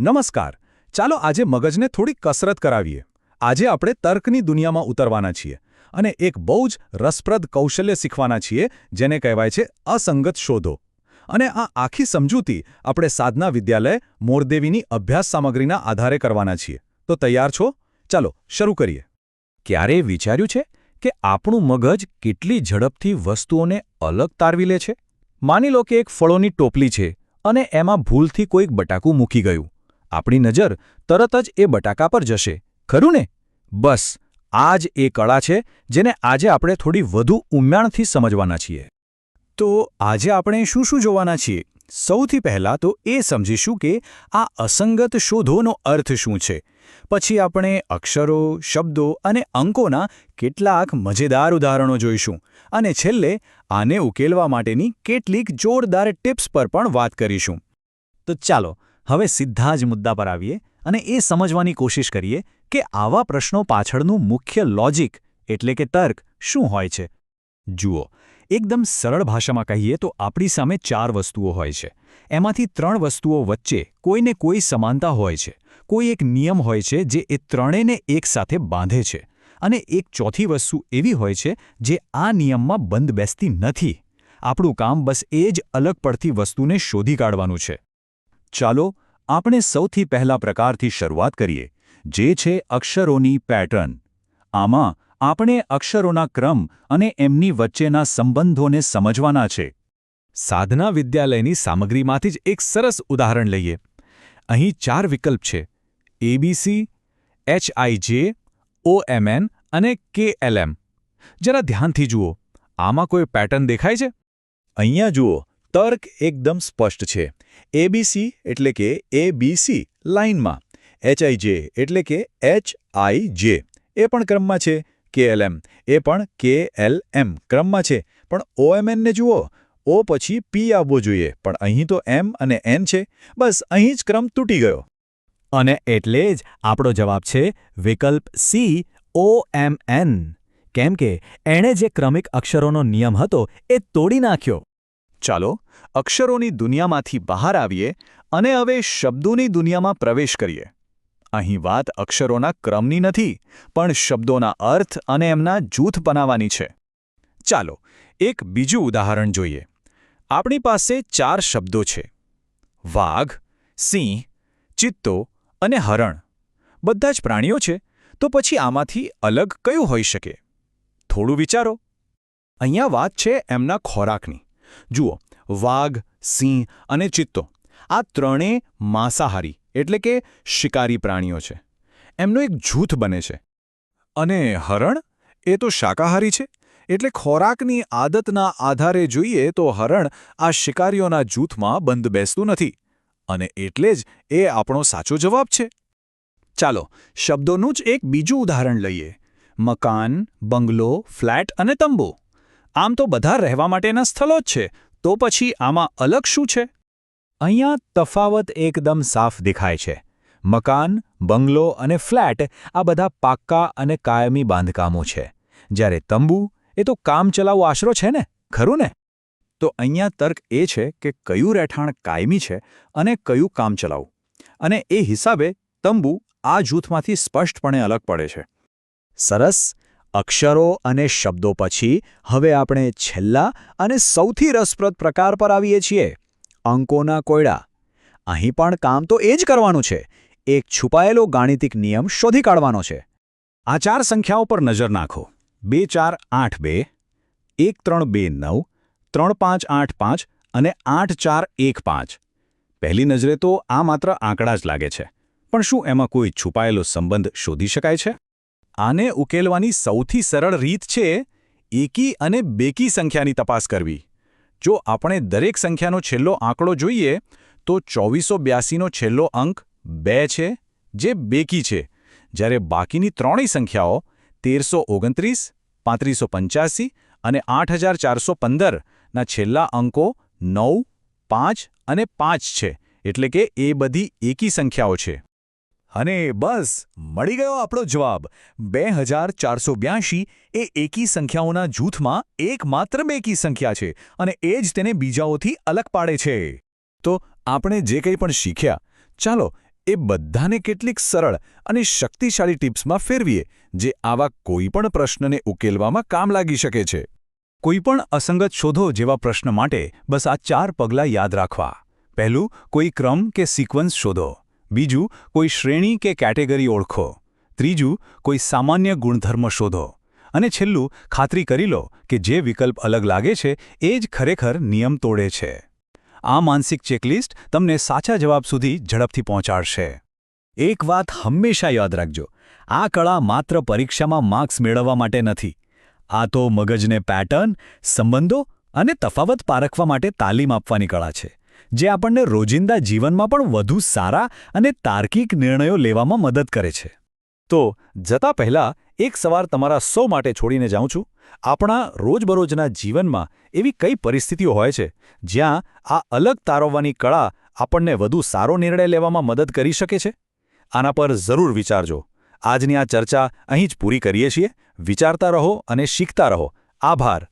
નમસ્કાર. ચાલો આજે મગજને થોડી કસરત કરાવીએ. આજે આપણે તર્કની દુનિયામાં ઉતરવાના છીએ અને એક બહુ જ રસપ્રદ કૌશલ્ય શીખવાના છીએ જેને કહેવાય છે અસંગત શોધો. અને આ આખી સમજૂતી આપણે સાધના વિદ્યાલય મોરદેવીની અભ્યાસ સામગ્રીના આધારે કરવાના છીએ. તો તૈયાર છો? ચાલો શરૂ કરીએ. ક્યારેય વિચાર્યું છે કે આપણું મગજ કેટલી ઝડપથી વસ્તુઓને અલગ તારવી લે છે? માની લો કે એક ફળોની ટોપલી છે અને એમાં ભૂલથી કોઈક બટાકું મૂકી ગયું. આપણી નજર તરત જ એ બટાકા પર જશે, ખરું ને? બસ આ જ એ કળા છે જેને આજે આપણે થોડી વધુ ઊંડાણથી સમજવાના છીએ. તો આજે આપણે શું શું જોવાના છીએ? સૌથી પહેલાં તો એ સમજીશું કે આ અસંગત શોધોનો અર્થ શું છે. પછી આપણે અક્ષરો, શબ્દો અને અંકોના કેટલાક મજેદાર ઉદાહરણો જોઈશું અને છેલ્લે આને ઉકેલવા માટેની કેટલીક જોરદાર ટિપ્સ પર પણ વાત કરીશું. તો ચાલો હવે સીધા જ મુદ્દા પર આવીએ અને એ સમજવાની કોશિશ કરીએ કે આવા પ્રશ્નો પાછળનું મુખ્ય લોજિક એટલે કે તર્ક શું હોય છે. જુઓ, એકદમ સરળ ભાષામાં કહીએ તો આપણી સામે 4 વસ્તુઓ હોય છે. એમાંથી 3 વસ્તુઓ વચ્ચે કોઈને કોઈ સમાનતા હોય છે. કોઈ એક નિયમ હોય છે જે એ ત્રણેયને એકસાથે બાંધે છે અને એક ચોથી વસ્તુ એવી હોય છે જે આ નિયમમાં બંધ બેસતી નથી. આપણું કામ બસ એ જ અલગ પડતી વસ્તુને શોધી કાઢવાનું છે. ચાલો આપણે સૌથી પહેલા પ્રકારથી શરૂઆત કરીએ, જે છે અક્ષરોની પેટર્ન. આમાં આપણે અક્ષરોના ક્રમ અને એમની વચ્ચેના સંબંધોને સમજવાના છે. સાધના વિદ્યાલયની સામગ્રીમાંથી જ એક સરસ ઉદાહરણ લઈએ. અહીં 4 વિકલ્પ છે: એબીસી, HIJ, OMN અને KLM. જરા ધ્યાનથી જુઓ, આમાં કોઈ પેટર્ન દેખાય છે? અહીંયા જુઓ, તર્ક એકદમ સ્પષ્ટ છે. એબીસી એટલે કે ABC લાઇનમાં, HIJ એટલે કે HIJ એ પણ ક્રમમાં છે, KLM એ પણ KLM ક્રમમાં છે. પણ OMN ને જુઓ, O પછી P આવવો જોઈએ, પણ અહીં તો M અને N છે. બસ અહીં જ ક્રમ તૂટી ગયો. અને એટલે જ આપણો જવાબ છે વિકલ્પ C, OMN. કેમ કે એણે જે ક્રમિક અક્ષરોનો નિયમ હતો એ તોડી નાખ્યો. ચાલો અક્ષરોની દુનિયામાંથી બહાર આવીએ અને હવે શબ્દોની દુનિયામાં પ્રવેશ કરીએ. અહીં વાત અક્ષરોના ક્રમની નથી, પણ શબ્દોના અર્થ અને એમના જૂથ બનાવવાની છે. ચાલો એક બીજું ઉદાહરણ જોઈએ. આપણી પાસે 4 શબ્દો છે: વાઘ, સિંહ, ચિત્તો અને હરણ. બધા જ પ્રાણીઓ છે, તો પછી આમાંથી અલગ કયું હોઈ શકે? થોડું વિચારો. અહીંયા વાત છે એમના ખોરાકની. જુઓ, વાઘ, સિંહ અને ચિત્તો આ ત્રણેય માંસાહારી એટલે કે શિકારી પ્રાણીઓ છે. એમનો એક જૂથ બને છે. અને હરણ એ તો શાકાહારી છે, એટલે ખોરાકની આદતના આધારે જોઈએ તો હરણ આ શિકારીઓના જૂથમાં બંધ બેસતું નથી. અને એટલે જ એ આપણો સાચો જવાબ છે. ચાલો શબ્દોનું જ એક બીજું ઉદાહરણ લઈએ. મકાન, બંગલો, ફ્લેટ અને તંબુ. આમ તો બધા રહેવા માટેના સ્થળો જ છે, તો પછી આમાં અલગ શું છે? અહીંયા તફાવત એકદમ સાફ દેખાય છે. મકાન, બંગલો અને ફ્લેટ આ બધા પાક્કા અને કાયમી બાંધકામો છે, જ્યારે તંબુ એ તો કામચલાઉ આશરો છે ને, ખરું ને? તો અહીંયા તર્ક એ છે કે કયું રહેઠાણ કાયમી છે અને કયું કામચલાઉ. અને એ હિસાબે તંબુ આ જૂથમાંથી સ્પષ્ટપણે અલગ પડે છે. સરસ. અક્ષરો અને શબ્દો પછી હવે આપણે છેલ્લા અને સૌથી રસપ્રદ પ્રકાર પર આવીએ છીએ: અંકોના કોયડા. અહીં પણ કામ તો એ જ કરવાનું છે. એક છુપાયેલો ગાણિતિક નિયમ શોધી કાઢવાનો છે. આ 4 સંખ્યાઓ પર નજર નાખો: 2 4 8 2, 1 3 2 9, 3 5 8 5 અને 8 4 1 5. પહેલી નજરે તો આ માત્ર આંકડા જ લાગે છે, પણ શું એમાં કોઈ છુપાયેલો સંબંધ શોધી શકાય છે? આને ઉકેલવાની સૌથી સરળ રીત છે એકી અને બેકી સંખ્યાની તપાસ કરવી. જો આપણે દરેક સંખ્યાનો છેલ્લો આંકડો જોઈએ તો 2482નો છેલ્લો અંક 2 છે, જે બેકી છે, જ્યારે બાકીની ત્રણેય સંખ્યાઓ 1329, 3585 અને 8415ના છેલ્લા અંકો 9, 5 અને 5 છે, એટલે કે એ બધી એકી સંખ્યાઓ છે. અને બસ મળી ગયો આપણો જવાબ. 2482 એ એકી સંખ્યાઓના જૂથમાં એકમાત્ર બેકી સંખ્યા છે અને એ જ તેને બીજાઓથી અલગ પાડે છે. તો આપણે જે કંઈ પણ શીખ્યા, ચાલો એ બધાને કેટલીક સરળ અને શક્તિશાળી ટિપ્સમાં ફેરવીએ જે આવા કોઈપણ પ્રશ્નને ઉકેલવામાં કામ લાગી શકે છે. કોઈપણ અસંગત શોધો જેવા પ્રશ્ન માટે બસ આ 4 પગલાં યાદ રાખવા. પહેલું, કોઈ ક્રમ કે સિક્વન્સ શોધો. બીજું, કોઈ શ્રેણી કે કેટેગરી ઓળખો. ત્રીજું, કોઈ સામાન્ય ગુણધર્મ શોધો. અને છેલ્લું, ખાતરી કરી લો કે જે વિકલ્પ અલગ લાગે છે એ જ ખરેખર નિયમ તોડે છે. આ માનસિક ચેકલિસ્ટ તમને સાચા જવાબ સુધી ઝડપથી પહોંચાડશે. એક વાત હંમેશા યાદ રાખજો, આ કળા માત્ર પરીક્ષામાં માર્ક્સ મેળવવા માટે નથી. આ તો મગજને પેટર્ન, સંબંધો અને તફાવત પારખવા માટે તાલીમ આપવાની કળા છે, જે આપણને રોજિંદા જીવનમાં પણ વધુ સારા અને તાર્કિક નિર્ણયો લેવામાં મદદ કરે છે. તો જતા પહેલા એક સવાલ તમારા સૌ માટે છોડીને જાઉં છું. આપણા રોજબરોજના જીવનમાં એવી કઈ પરિસ્થિતિઓ હોય છે જ્યાં આ અલગ તારવવાની કળા આપણને વધુ સારો નિર્ણય લેવામાં મદદ કરી શકે છે? આના પર જરૂર વિચારજો. આજની આ ચર્ચા અહીં જ પૂરી કરીએ છીએ. વિચારતા રહો અને શીખતા રહો. આભાર.